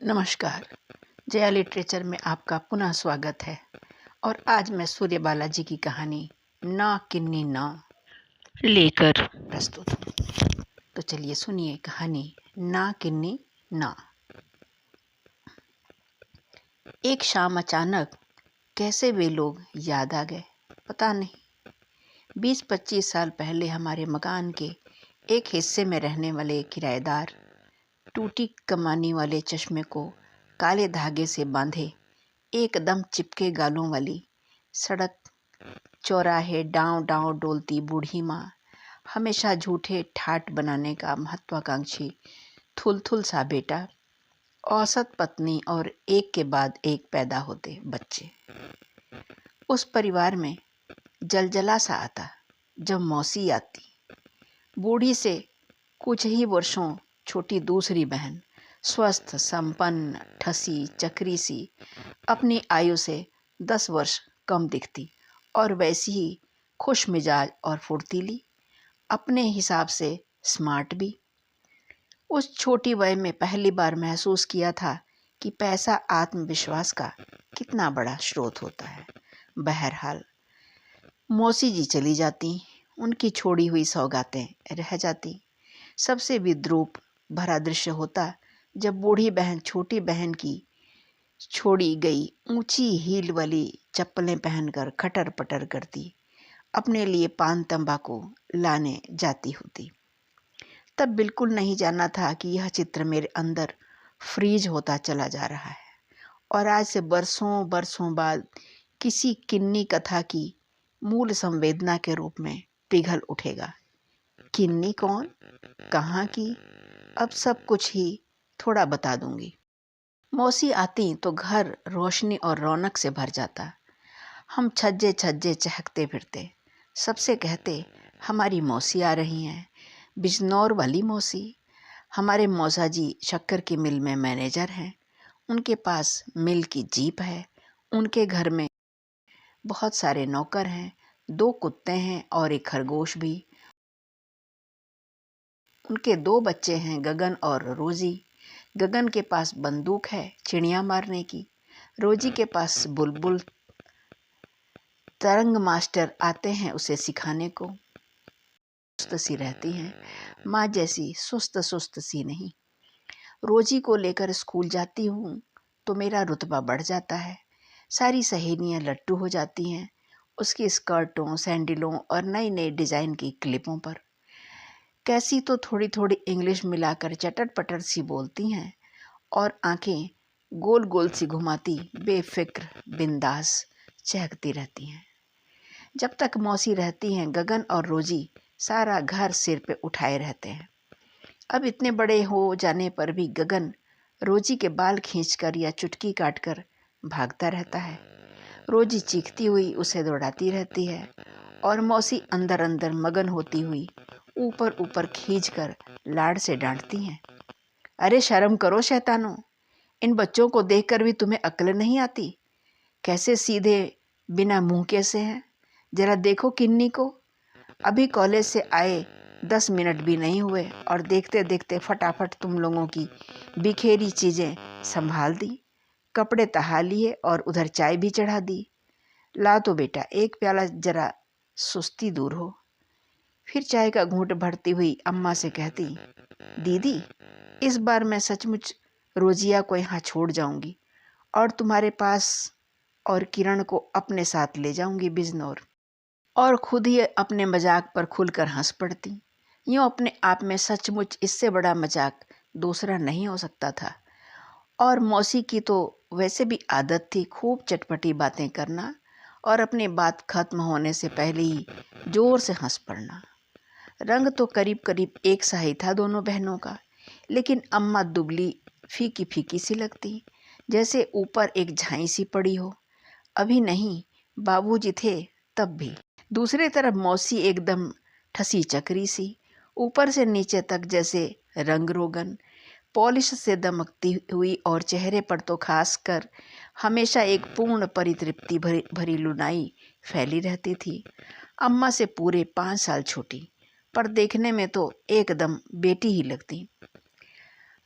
नमस्कार। जया लिटरेचर में आपका पुनः स्वागत है। और आज मैं सूर्य बालाजी की कहानी ना किन्नी ना लेकर प्रस्तुत हूँ। तो चलिए सुनिए कहानी ना किन्नी ना। एक शाम अचानक कैसे वे लोग याद आ गए, पता नहीं। 20-25 साल पहले हमारे मकान के एक हिस्से में रहने वाले किराएदार टूटी कमानी वाले चश्मे को काले धागे से बांधे एकदम चिपके गालों वाली सड़क चौराहे डांव डांव डोलती बूढ़ी माँ, हमेशा झूठे ठाट बनाने का महत्वाकांक्षी थुलथुल सा बेटा, औसत पत्नी और एक के बाद एक पैदा होते बच्चे। उस परिवार में जलजला सा आता जब मौसी आती। बूढ़ी से कुछ ही वर्षों छोटी दूसरी बहन, स्वस्थ संपन्न ठसी चक्री सी, अपनी आयु से 10 वर्ष कम दिखती और वैसी ही खुश मिजाज और फुर्तीली, अपने हिसाब से स्मार्ट भी। उस छोटी वय में पहली बार महसूस किया था कि पैसा आत्मविश्वास का कितना बड़ा स्रोत होता है। बहरहाल मौसी जी चली जाती, उनकी छोड़ी हुई सौगातें रह जाती। सबसे विद्रूप भरा दृश्य होता जब बूढ़ी बहन छोटी बहन की छोड़ी गई ऊंची हील वाली चप्पलें पहनकर खटर पटर करती अपने लिए पान तंबाकू लाने जाती होती। तब बिल्कुल नहीं जाना था कि यह चित्र मेरे अंदर फ्रीज होता चला जा रहा है और आज से बरसों बरसों बाद किसी किन्नी कथा की मूल संवेदना के रूप में पिघल उठेगा। किन्नी कौन, कहाँ की, अब सब कुछ ही थोड़ा बता दूंगी। मौसी आती तो घर रोशनी और रौनक से भर जाता। हम छज्जे छज्जे चहकते फिरते, सबसे कहते हमारी मौसी आ रही हैं, बिजनौर वाली मौसी। हमारे मौसा जी शक्कर की मिल में मैनेजर हैं, उनके पास मिल की जीप है, उनके घर में बहुत सारे नौकर हैं, 2 कुत्ते हैं और एक खरगोश भी। उनके 2 बच्चे हैं, गगन और रोजी। गगन के पास बंदूक है चिड़िया मारने की, रोजी के पास बुलबुल। तरंग मास्टर आते हैं उसे सिखाने को। सुस्त सी रहती हैं, माँ जैसी सुस्त सुस्त सी नहीं। रोजी को लेकर स्कूल जाती हूँ तो मेरा रुतबा बढ़ जाता है। सारी सहेलियाँ लट्टू हो जाती हैं उसकी स्कर्टों, सैंडलों और नई नई डिज़ाइन की क्लिपों पर। कैसी तो थोड़ी थोड़ी इंग्लिश मिलाकर चटर पटर सी बोलती हैं और आंखें गोल गोल सी घुमाती बेफिक्र बिंदास चहकती रहती हैं। जब तक मौसी रहती हैं गगन और रोजी सारा घर सिर पे उठाए रहते हैं। अब इतने बड़े हो जाने पर भी गगन रोजी के बाल खींचकर या चुटकी काटकर भागता रहता है। रोजी चीखती हुई उसे दौड़ाती रहती है और मौसी अंदर अंदर मगन होती हुई ऊपर ऊपर खींचकर लाड़ से डांटती हैं। अरे शर्म करो शैतानों, इन बच्चों को देखकर भी तुम्हें अक्ल नहीं आती? कैसे सीधे बिना मुंह के से हैं, जरा देखो किन्नी को। अभी कॉलेज से आए 10 मिनट भी नहीं हुए और देखते देखते फटाफट तुम लोगों की बिखेरी चीज़ें संभाल दी, कपड़े तहा लिए और उधर चाय भी चढ़ा दी। ला तो बेटा एक प्याला, जरा सुस्ती दूर हो। फिर चाय का घूंट भरती हुई अम्मा से कहती, दीदी इस बार मैं सचमुच रोजिया को यहाँ छोड़ जाऊंगी और तुम्हारे पास और किरण को अपने साथ ले जाऊंगी बिजनौर। और खुद ही अपने मजाक पर खुलकर हंस पड़ती। यूँ अपने आप में सचमुच इससे बड़ा मजाक दूसरा नहीं हो सकता था। और मौसी की तो वैसे भी आदत थी खूब चटपटी बातें करना और अपनी बात खत्म होने से पहले ही जोर से हंस पड़ना। रंग तो करीब करीब एक सा ही था दोनों बहनों का, लेकिन अम्मा दुबली फीकी फीकी सी लगती, जैसे ऊपर एक झाई सी पड़ी हो। अभी नहीं, बाबूजी थे तब भी। दूसरी तरफ मौसी एकदम ठसी चक्री सी, ऊपर से नीचे तक जैसे रंग रोगन, पॉलिश से दमकती हुई और चेहरे पर तो खास कर हमेशा एक पूर्ण परितृप्ति भरी लुनाई फैली रहती थी। अम्मा से पूरे 5 साल छोटी, पर देखने में तो एकदम बेटी ही लगती।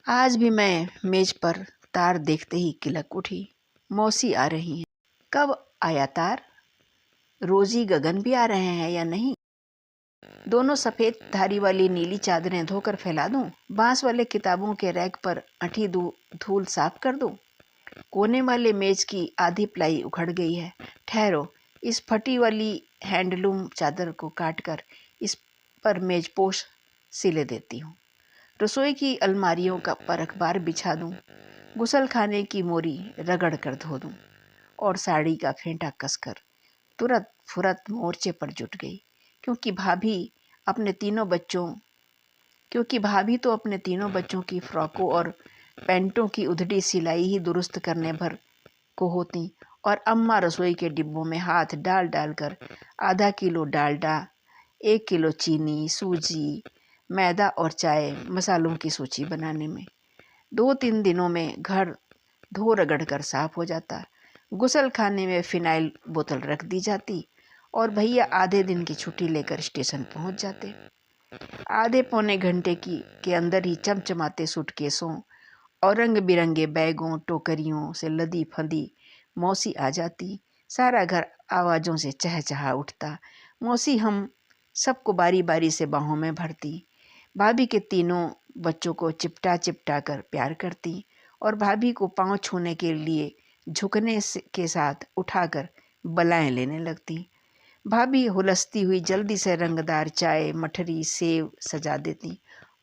आज भी मैं मेज पर तार देखते ही किलक उठी। मौसी आ रही हैं। कब आया तार? रोजी गगन भी आ रहे हैं या नहीं? दोनों सफ़ेद धारी वाली नीली चादरें धोकर फैला दूं? बांस वाले किताबों के रैक पर अठी धूल साफ कर दूं? कोने वाले मेज की आधी प्लाई उखड़ गई है। ठहरो, इस फटी वाली हैंडलूम चादर को काटकर इस पर मेजपोश सिले देती हूँ। रसोई की अलमारियों का पर अखबार बिछा दूँ, गुसल खाने की मोरी रगड़ कर धो दूँ और साड़ी का फेंटा कसकर तुरंत फुरत मोर्चे पर जुट गई, क्योंकि भाभी तो अपने तीनों बच्चों की फ्रॉकों और पैंटों की उधड़ी सिलाई ही दुरुस्त करने भर को होती, और अम्मा रसोई के डिब्बों में हाथ डाल डाल कर आधा किलो डालडा, 1 किलो चीनी, सूजी, मैदा और चाय मसालों की सूची बनाने में 2-3 दिनों में घर धो रगड़ कर साफ हो जाता। गुसल खाने में फिनाइल बोतल रख दी जाती और भैया आधे दिन की छुट्टी लेकर स्टेशन पहुंच जाते। आधे पौने घंटे के अंदर ही चमचमाते सूटकेसों और रंग बिरंगे बैगों टोकरियों से लदी फंदी मौसी आ जाती। सारा घर आवाज़ों से चहचहा उठता। मौसी हम सबको बारी बारी से बाहों में भरती। भाभी के तीनों बच्चों को चिपटा चिपटा कर प्यार करती और भाभी को पाँव छूने के लिए झुकने के साथ उठाकर बलाएं लेने लगती। भाभी हुलसती हुई जल्दी से रंगदार चाय, मठरी, सेव सजा देती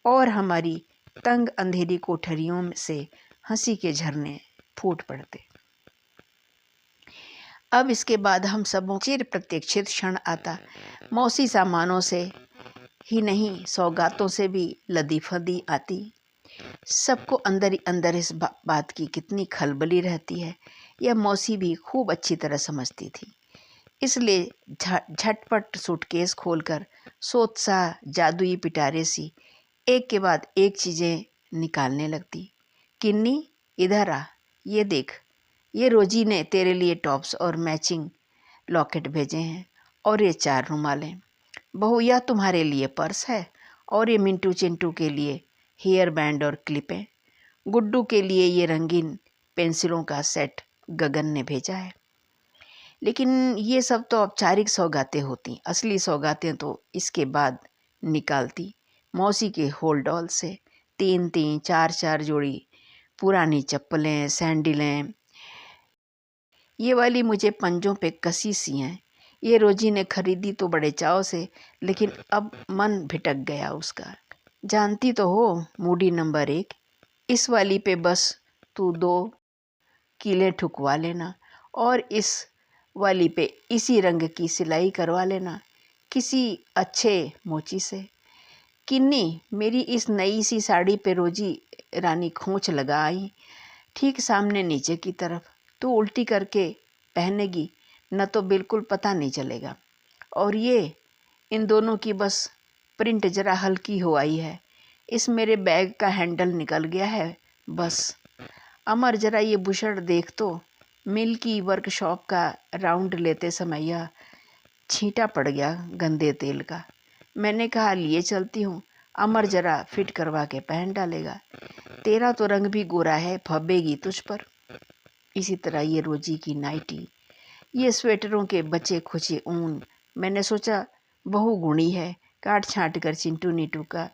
और हमारी तंग अंधेरी कोठरियों से हंसी के झरने फूट पड़ते। अब इसके बाद हम सबों चिर प्रतीक्षित क्षण आता। मौसी सामानों से ही नहीं, सौगातों से भी लदी फदी आती। सबको अंदर ही अंदर इस बात की कितनी खलबली रहती है, यह मौसी भी खूब अच्छी तरह समझती थी। इसलिए झटपट सूटकेस खोलकर सोत्साह जादुई पिटारे सी एक के बाद एक चीज़ें निकालने लगती। किन्नी, इधर आ, ये देख, ये रोजी ने तेरे लिए टॉप्स और मैचिंग लॉकेट भेजे हैं, और ये 4 रुमालें। बहू, यह तुम्हारे लिए पर्स है, और ये मिंटू चिंटू के लिए हेयर बैंड और क्लिपें। गुड्डू के लिए ये रंगीन पेंसिलों का सेट गगन ने भेजा है। लेकिन ये सब तो औपचारिक सौगातें होती, असली सौगातें तो इसके बाद निकालती मौसी के होलडॉल से 3-3, 4-4 जोड़ी पुरानी चप्पलें, सैंडलें। ये वाली मुझे पंजों पे कसी सी हैं। ये रोजी ने खरीदी तो बड़े चाव से, लेकिन अब मन भिटक गया उसका। जानती तो हो, मूडी नंबर 1, इस वाली पे बस तू 2 कीलें ठुकवा लेना और इस वाली पे इसी रंग की सिलाई करवा लेना किसी अच्छे मोची से। किन्नी, मेरी इस नई सी साड़ी पे रोजी रानी खोंच लगा आई, ठीक सामने नीचे की तरफ। तू उल्टी करके पहनेगी न तो बिल्कुल पता नहीं चलेगा। और ये इन दोनों की बस प्रिंट जरा हल्की हो आई है। इस मेरे बैग का हैंडल निकल गया है बस। अमर, जरा ये बुशर्ट देख तो, मिल की वर्कशॉप का राउंड लेते समय यह छींटा पड़ गया गंदे तेल का। मैंने कहा लिए चलती हूँ, अमर जरा फिट करवा के पहन डालेगा। तेरा तो रंग भी गोरा है, फबेगी तुझ पर। इसी तरह ये रोजी की नाइटी, ये स्वेटरों के बचे खुचे ऊन। मैंने सोचा बहू गुणी है, काट छाँट कर चिंटू नीटू का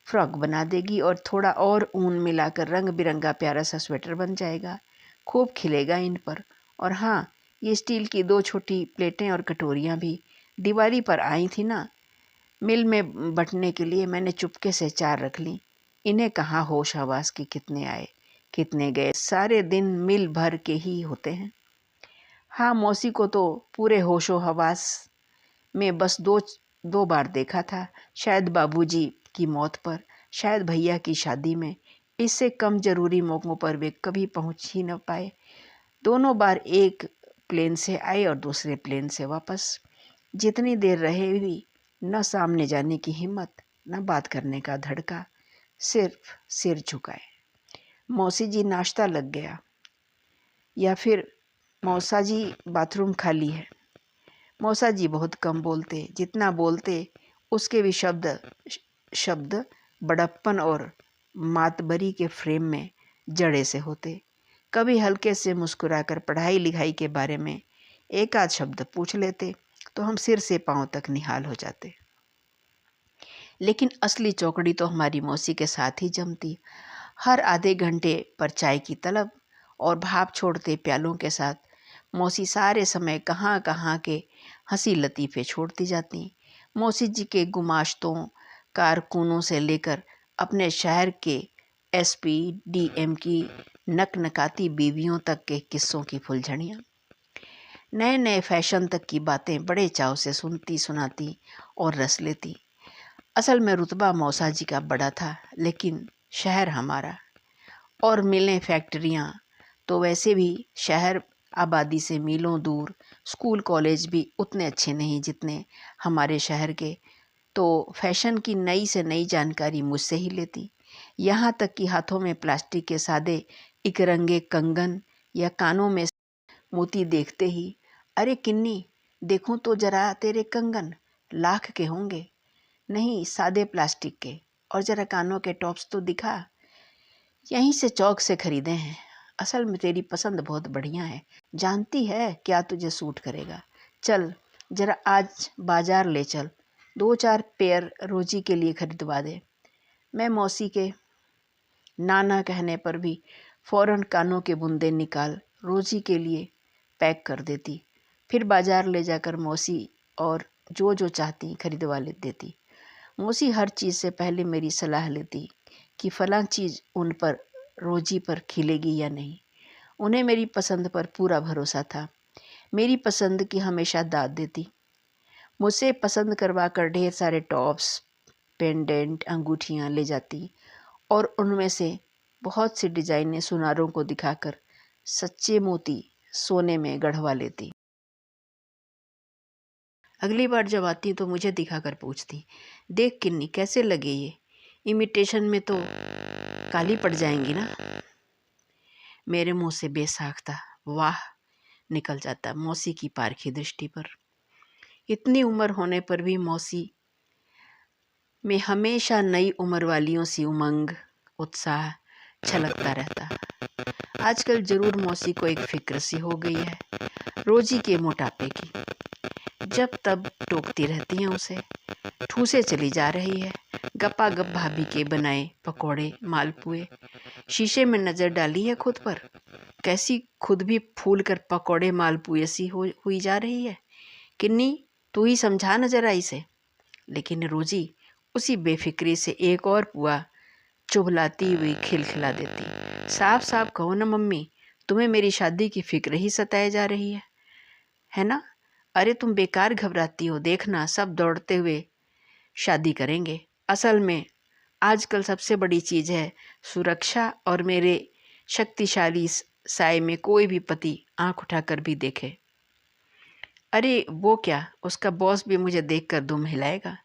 फ्रॉक बना देगी और थोड़ा और ऊन मिलाकर रंग बिरंगा प्यारा सा स्वेटर बन जाएगा, खूब खिलेगा इन पर। और हाँ, ये स्टील की 2 छोटी प्लेटें और कटोरियाँ भी दिवाली पर आई थी ना, मिल में बटने के लिए मैंने चुपके से 4 रख ली। इन्हें कहाँ होश हवास की कितने आए कितने गए, सारे दिन मिल भर के ही होते हैं। हाँ, मौसी को तो पूरे होशो हवास में बस 2 बार देखा था, शायद बाबूजी की मौत पर, शायद भैया की शादी में। इससे कम जरूरी मौक़ों पर वे कभी पहुंच ही न पाए। दोनों बार एक प्लेन से आए और दूसरे प्लेन से वापस। जितनी देर रहे भी न सामने जाने की हिम्मत, न बात करने का धड़का, सिर्फ सिर झुकाए। मौसी जी, नाश्ता लग गया, या फिर मौसा जी बाथरूम खाली है। मौसा जी बहुत कम बोलते, जितना बोलते उसके भी शब्द बड़प्पन और मातबरी के फ्रेम में जड़े से होते। कभी हल्के से मुस्कुराकर पढ़ाई लिखाई के बारे में एक आध शब्द पूछ लेते तो हम सिर से पांव तक निहाल हो जाते। लेकिन असली चौकड़ी तो हमारी मौसी के साथ ही जमती। हर आधे घंटे पर चाय की तलब और भाप छोड़ते प्यालों के साथ मौसी सारे समय कहाँ कहाँ के हंसी लतीफ़े छोड़ती जाती। मौसी जी के गुमाश्तों, कारकुनों से लेकर अपने शहर के एसपी, डीएम की नकनकाती बीवियों तक के किस्सों की फुलझड़ियाँ, नए नए फैशन तक की बातें बड़े चाव से सुनती सुनाती और रस लेती। असल में रुतबा मौसा जी का बड़ा था, लेकिन शहर हमारा, और मिलें फैक्ट्रियाँ तो वैसे भी शहर आबादी से मीलों दूर। स्कूल कॉलेज भी उतने अच्छे नहीं जितने हमारे शहर के। तो फैशन की नई से नई जानकारी मुझसे ही लेती। यहाँ तक कि हाथों में प्लास्टिक के सादे इकरंगे कंगन या कानों में मोती देखते ही, अरे किन्नी, देखूं तो जरा तेरे कंगन, लाख के होंगे, नहीं सादे प्लास्टिक के, और जरा कानों के टॉप्स तो दिखा, यहीं से चौक से खरीदे हैं। असल में तेरी पसंद बहुत बढ़िया है, जानती है क्या तुझे सूट करेगा। चल जरा आज बाजार ले चल, 2-4 पेयर रोजी के लिए खरीदवा दे। मैं मौसी के नाना कहने पर भी फौरन कानों के बुंदे निकाल रोजी के लिए पैक कर देती। फिर बाजार ले जाकर मौसी और जो जो चाहती खरीदवा ले देती। मौसी हर चीज़ से पहले मेरी सलाह लेती कि फ़लाँ चीज़ उन पर रोजी पर खिलेगी या नहीं। उन्हें मेरी पसंद पर पूरा भरोसा था। मेरी पसंद की हमेशा दाद देती। मुझसे पसंद करवा कर ढेर सारे टॉप्स, पेंडेंट, अंगूठियाँ ले जाती और उनमें से बहुत सी डिज़ाइनें सुनारों को दिखाकर सच्चे मोती सोने में गढ़वा लेती। अगली बार जब आती तो मुझे दिखाकर पूछती, देख किन्नी कैसे लगे ये, इमिटेशन में तो काली पड़ जाएंगी ना। मेरे मुंह से बेसाख्ता वाह निकल जाता मौसी की पारखी दृष्टि पर। इतनी उम्र होने पर भी मौसी में हमेशा नई उम्र वालियों सी उमंग, उत्साह छलकता रहता। आजकल जरूर मौसी को एक फिक्र सी हो गई है, रोजी के मोटापे की। जब तब टोकती रहती हैं उसे, ठूसे चली जा रही है। गप्पा गप भाभी के बनाए पकोड़े, मालपुए, शीशे में नज़र डाली है खुद पर, कैसी खुद भी फूल कर पकोड़े मालपुए सी हुई जा रही है। किन्नी तू ही समझा न जरा इसे। लेकिन रोजी उसी बेफिक्री से एक और पुआ चुभलाती हुई खिलखिला देती। साफ साफ कहो ना मम्मी, तुम्हें मेरी शादी की फिक्र ही सताए जा रही है ना। अरे तुम बेकार घबराती हो, देखना सब दौड़ते हुए शादी करेंगे। असल में आजकल सबसे बड़ी चीज़ है सुरक्षा, और मेरे शक्तिशाली साय में कोई भी पति आंख उठाकर भी देखे। अरे वो क्या, उसका बॉस भी मुझे देखकर दुम हिलाएगा।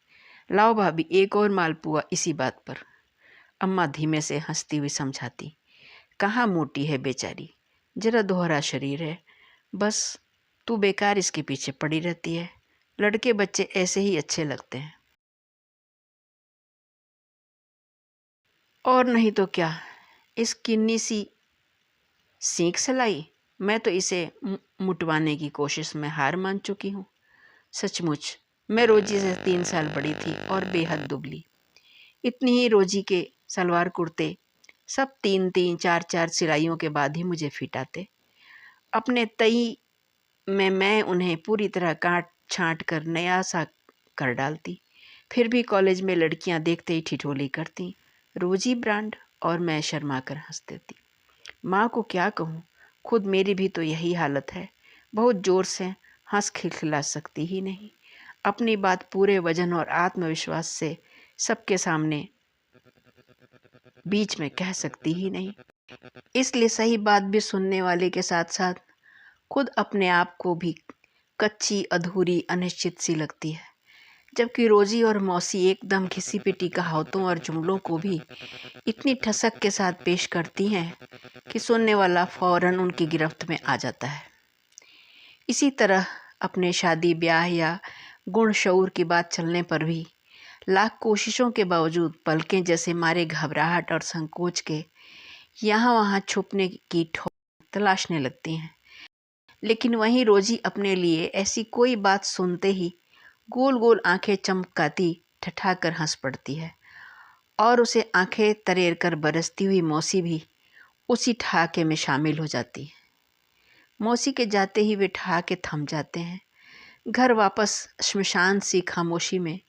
लाओ भाभी एक और मालपुआ इसी बात पर। अम्मा धीमे से हंसती हुई समझाती, कहाँ मोटी है बेचारी, जरा दोहरा शरीर है, बस तू बेकार इसके पीछे पड़ी रहती है। लड़के बच्चे ऐसे ही अच्छे लगते हैं। और नहीं तो क्या, इस किन्नी सी सीख सलाई, मैं तो इसे मुटवाने की कोशिश में हार मान चुकी हूँ। सचमुच मैं रोजी से 3 साल बड़ी थी और बेहद दुबली। इतनी ही रोजी के सलवार कुर्ते सब 3-3, 4-4 सिलाइयों के बाद ही मुझे फिट आते। अपने तई में मैं उन्हें पूरी तरह काट छांट कर नया सा कर डालती। फिर भी कॉलेज में लड़कियां देखते ही ठिठोली करती, रोजी ब्रांड, और मैं शर्मा कर हंस देती। माँ को क्या कहूँ, खुद मेरी भी तो यही हालत है। बहुत ज़ोर से हंस खिलखिला सकती ही नहीं, अपनी बात पूरे वजन और आत्मविश्वास से सबके सामने बीच में कह सकती ही नहीं। इसलिए सही बात भी सुनने वाले के साथ साथ खुद अपने आप को भी कच्ची, अधूरी, अनिश्चित सी लगती है। जबकि रोजी और मौसी एकदम घिसी पिटी कहावतों और जुमलों को भी इतनी ठसक के साथ पेश करती हैं कि सुनने वाला फौरन उनकी गिरफ्त में आ जाता है। इसी तरह अपने शादी ब्याह या गुण शऊर की बात चलने पर भी लाख कोशिशों के बावजूद पलकें जैसे मारे घबराहट और संकोच के यहाँ वहाँ छुपने की ठोर तलाशने लगती हैं। लेकिन वहीं रोजी अपने लिए ऐसी कोई बात सुनते ही गोल गोल आंखें चमकाती ठठाकर हंस पड़ती है, और उसे आंखें तरेर कर बरसती हुई मौसी भी उसी ठहाके में शामिल हो जाती है। मौसी के जाते ही वे ठहाके थम जाते हैं। घर वापस श्मशान सी खामोशी में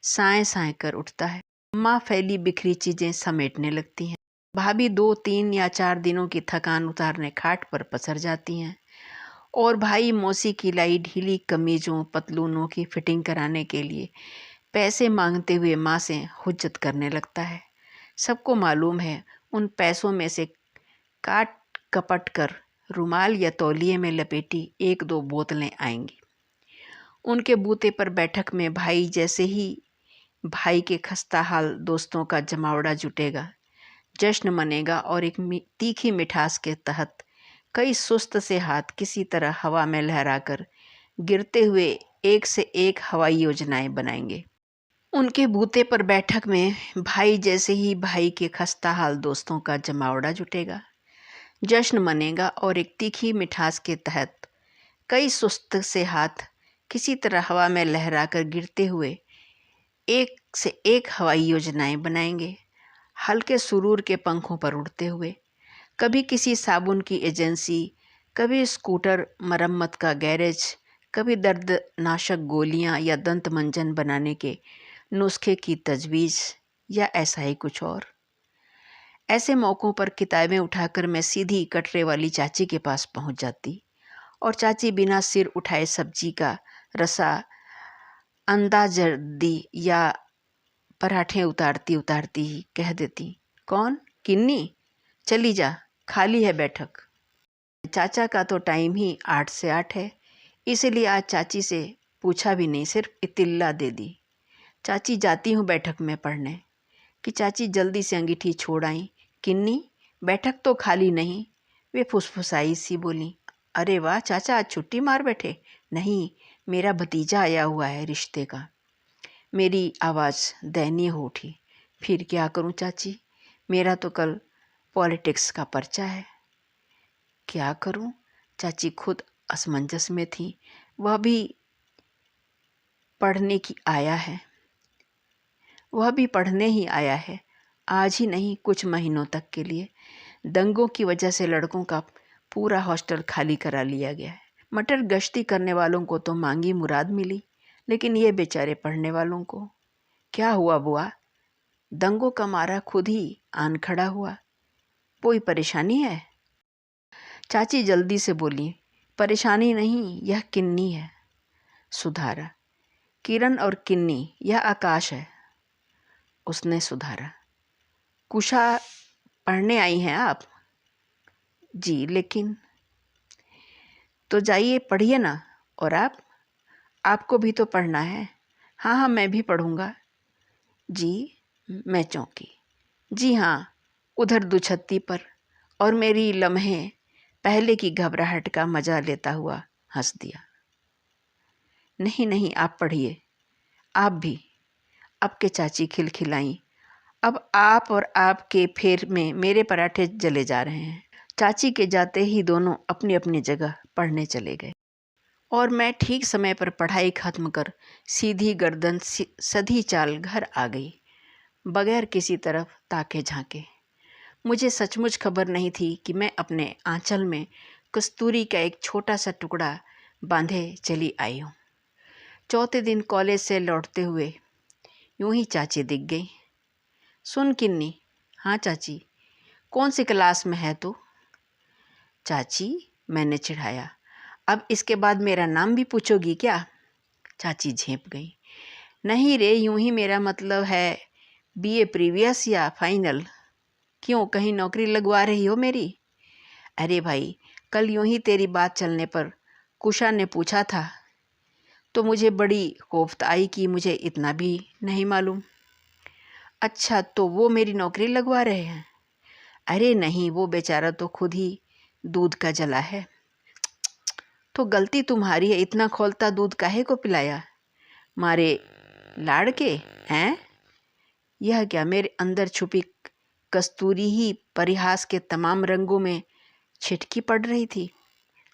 साएं साएं कर उठता है। माँ फैली बिखरी चीज़ें समेटने लगती हैं। भाभी 2, 3 या 4 दिनों की थकान उतारने खाट पर पसर जाती हैं, और भाई मौसी की लाई ढीली कमीज़ों पतलूनों की फिटिंग कराने के लिए पैसे मांगते हुए माँ से हुज्जत करने लगता है। सबको मालूम है उन पैसों में से काट कपट कर रुमाल या तौलिए में लपेटी 1-2 बोतलें आएंगी। उनके बूते पर बैठक में भाई जैसे ही भाई के खस्ता हाल दोस्तों का जमावड़ा जुटेगा, जश्न मनेगा, और एक तीखी मिठास के तहत कई सुस्त से हाथ किसी तरह हवा में लहराकर गिरते हुए एक से एक हवाई योजनाएं बनाएंगे। उनके बूते पर बैठक में भाई जैसे ही भाई के खस्ता हाल दोस्तों का जमावड़ा जुटेगा, जश्न मनेगा, और एक तीखी मिठास के तहत कई सुस्त से हाथ किसी तरह हवा में लहराकर गिरते हुए एक से एक हवाई योजनाएं बनाएंगे। हल्के सुरूर के पंखों पर उड़ते हुए, कभी किसी साबुन की एजेंसी, कभी स्कूटर मरम्मत का गैरेज, कभी दर्दनाशक गोलियां या दंत मंजन बनाने के नुस्खे की तजवीज़, या ऐसा ही कुछ और। ऐसे मौक़ों पर किताबें उठाकर मैं सीधी कटरे वाली चाची के पास पहुंच जाती, और चाची बिना सिर उठाए सब्जी का रसा अंदाजर्दी या पराठे उतारती उतारती ही कह देती, कौन? किन्नी? चली जा, खाली है बैठक। चाचा का तो टाइम ही 8 से 8 है, इसलिए आज चाची से पूछा भी नहीं, सिर्फ इतिल्ला दे दी, चाची जाती हूँ बैठक में पढ़ने। कि चाची जल्दी से अंगीठी छोड़ आई। किन्नी, बैठक तो खाली नहीं। वे फुसफुसाई सी बोली, अरे वाह चाचा, आज छुट्टी मार बैठे? नहीं, मेरा भतीजा आया हुआ है रिश्ते का। मेरी आवाज़ दयनीय हो उठी। फिर क्या करूं चाची, मेरा तो कल पॉलिटिक्स का पर्चा है। क्या करूं? चाची खुद असमंजस में थी। वह भी पढ़ने ही आया है, आज ही नहीं कुछ महीनों तक के लिए। दंगों की वजह से लड़कों का पूरा हॉस्टल खाली करा लिया गया है। मटर गश्ती करने वालों को तो मांगी मुराद मिली, लेकिन ये बेचारे पढ़ने वालों को। क्या हुआ बुआ? दंगों का मारा खुद ही आन खड़ा हुआ। कोई परेशानी है? चाची जल्दी से बोली, परेशानी नहीं, यह किन्नी है। सुधारा, किरण और किन्नी, यह आकाश है। उसने सुधारा। कुशा पढ़ने आई हैं आप? जी, लेकिन। तो जाइए पढ़िए ना। और आप? आपको भी तो पढ़ना है। हाँ हाँ, मैं भी पढ़ूँगा। जी, मैं चौंकी। जी हाँ, उधर दुछत्ती पर। और मेरी लम्हे पहले की घबराहट का मजा लेता हुआ हंस दिया। नहीं नहीं, आप पढ़िए, आप भी। अब के चाची खिलखिलाई। अब आप और आपके फेर में मेरे पराठे जले जा रहे हैं। चाची के जाते ही दोनों अपनी अपनी जगह पढ़ने चले गए, और मैं ठीक समय पर पढ़ाई खत्म कर सीधी गर्दन सधी चाल घर आ गई, बगैर किसी तरफ ताके झांके। मुझे सचमुच खबर नहीं थी कि मैं अपने आंचल में कस्तूरी का एक छोटा सा टुकड़ा बांधे चली आई हूँ। चौथे दिन कॉलेज से लौटते हुए यूं ही चाची दिख गई। सुन किन्नी। हाँ चाची। कौन सी क्लास में है तू? चाची, मैंने चिढ़ाया, अब इसके बाद मेरा नाम भी पूछोगी क्या? चाची झेंप गई। नहीं रे, यूं ही मेरा मतलब है बीए प्रीवियस या फाइनल। क्यों, कहीं नौकरी लगवा रही हो मेरी? अरे भाई, कल यूं ही तेरी बात चलने पर कुशा ने पूछा था, तो मुझे बड़ी कोफ्त आई कि मुझे इतना भी नहीं मालूम। अच्छा, तो वो मेरी नौकरी लगवा रहे हैं? अरे नहीं, वो बेचारा तो खुद ही दूध का जला है। तो गलती तुम्हारी है, इतना खौलता दूध काहे को पिलाया? मारे लाड़ के हैं? यह क्या, मेरे अंदर छुपी कस्तूरी ही परिहास के तमाम रंगों में छिटकी पड़ रही थी,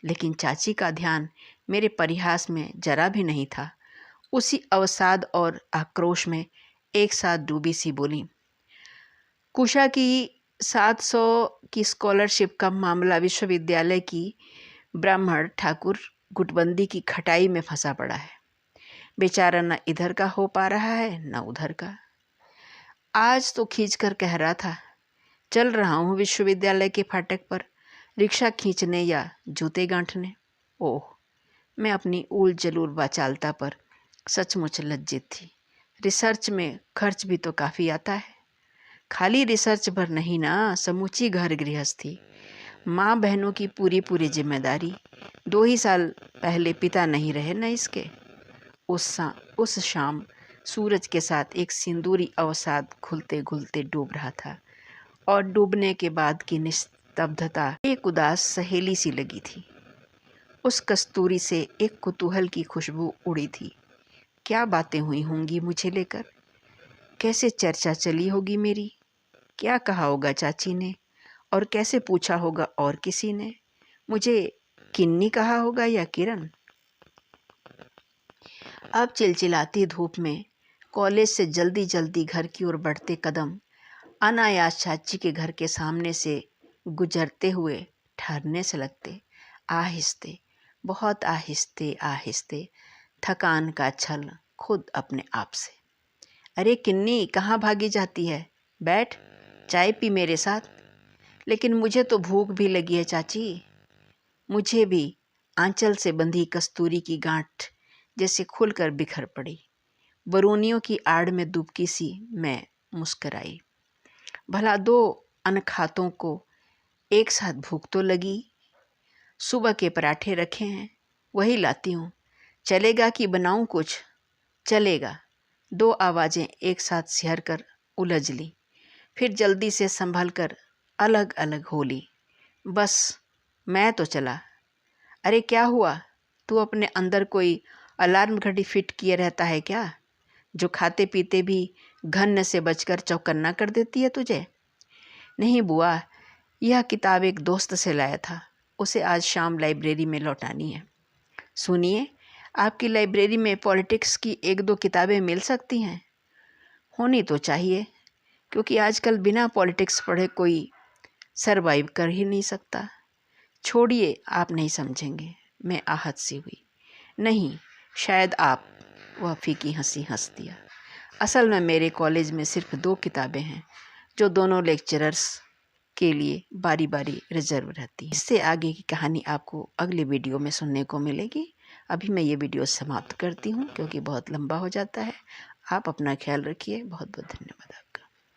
लेकिन चाची का ध्यान मेरे परिहास में जरा भी नहीं था। उसी अवसाद और आक्रोश में एक साथ डूबी सी बोली, कुशा की 700 की स्कॉलरशिप का मामला विश्वविद्यालय की ब्राह्मण ठाकुर गुटबंदी की खटाई में फंसा पड़ा है। बेचारा न इधर का हो पा रहा है न उधर का। आज तो खींच कर कह रहा था, चल रहा हूँ विश्वविद्यालय के फाटक पर रिक्शा खींचने या जूते गांठने। ओह, मैं अपनी ऊल जलूल वाचालता पर सचमुच लज्जित थी। रिसर्च में खर्च भी तो काफ़ी आता है। खाली रिसर्च भर नहीं ना, समूची घर गृहस्थी, माँ बहनों की पूरी जिम्मेदारी। 2 ही साल पहले पिता नहीं रहे न इसके। उस शाम सूरज के साथ एक सिंदूरी अवसाद घुलते घुलते डूब रहा था और डूबने के बाद की निस्तब्धता एक उदास सहेली सी लगी थी। उस कस्तूरी से एक कुतूहल की खुशबू उड़ी थी। क्या बातें हुई होंगी मुझे लेकर, कैसे चर्चा चली होगी मेरी, क्या कहा होगा चाची ने और कैसे पूछा होगा और किसी ने, मुझे किन्नी कहा होगा या किरण। अब चिलचिलाती धूप में कॉलेज से जल्दी जल्दी घर की ओर बढ़ते कदम अनायास चाची के घर के सामने से गुजरते हुए ठहरने से लगते। आहिस्ते, बहुत आहिस्ते आहिस्ते, थकान का छल खुद अपने आप से। अरे किन्नी, कहाँ भागी जाती है, बैठ चाय पी मेरे साथ। लेकिन मुझे तो भूख भी लगी है चाची। मुझे भी आंचल से बंधी कस्तूरी की गांठ जैसे खुलकर बिखर पड़ी। बरूनियों की आड़ में दुबकी सी मैं मुस्कराई। भला 2 अनखातों को एक साथ भूख तो लगी। सुबह के पराठे रखे हैं, वही लाती हूँ। चलेगा कि बनाऊँ कुछ? चलेगा। 2 आवाज़ें एक साथ सिहर कर उलझ ली, फिर जल्दी से संभल कर अलग अलग हो ली। बस मैं तो चला। अरे क्या हुआ, तू अपने अंदर कोई अलार्म घड़ी फिट किए रहता है क्या, जो खाते पीते भी घन्न से बचकर चौकन्ना कर देती है तुझे? नहीं बुआ, यह किताब एक दोस्त से लाया था, उसे आज शाम लाइब्रेरी में लौटानी है। सुनिए, आपकी लाइब्रेरी में पॉलिटिक्स की 1-2 किताबें मिल सकती हैं? होनी तो चाहिए, क्योंकि आजकल बिना पॉलिटिक्स पढ़े कोई सरवाइव कर ही नहीं सकता। छोड़िए, आप नहीं समझेंगे। मैं आहत सी हुई। नहीं, शायद आप। वह फीकी हंसी हंस दिया। असल में मेरे कॉलेज में सिर्फ 2 किताबें हैं, जो दोनों लेक्चरर्स के लिए बारी बारी रिजर्व रहती है। इससे आगे की कहानी आपको अगले वीडियो में सुनने को मिलेगी। अभी मैं ये वीडियो समाप्त करती हूँ, क्योंकि बहुत लंबा हो जाता है। आप अपना ख्याल रखिए। बहुत बहुत धन्यवाद आपका।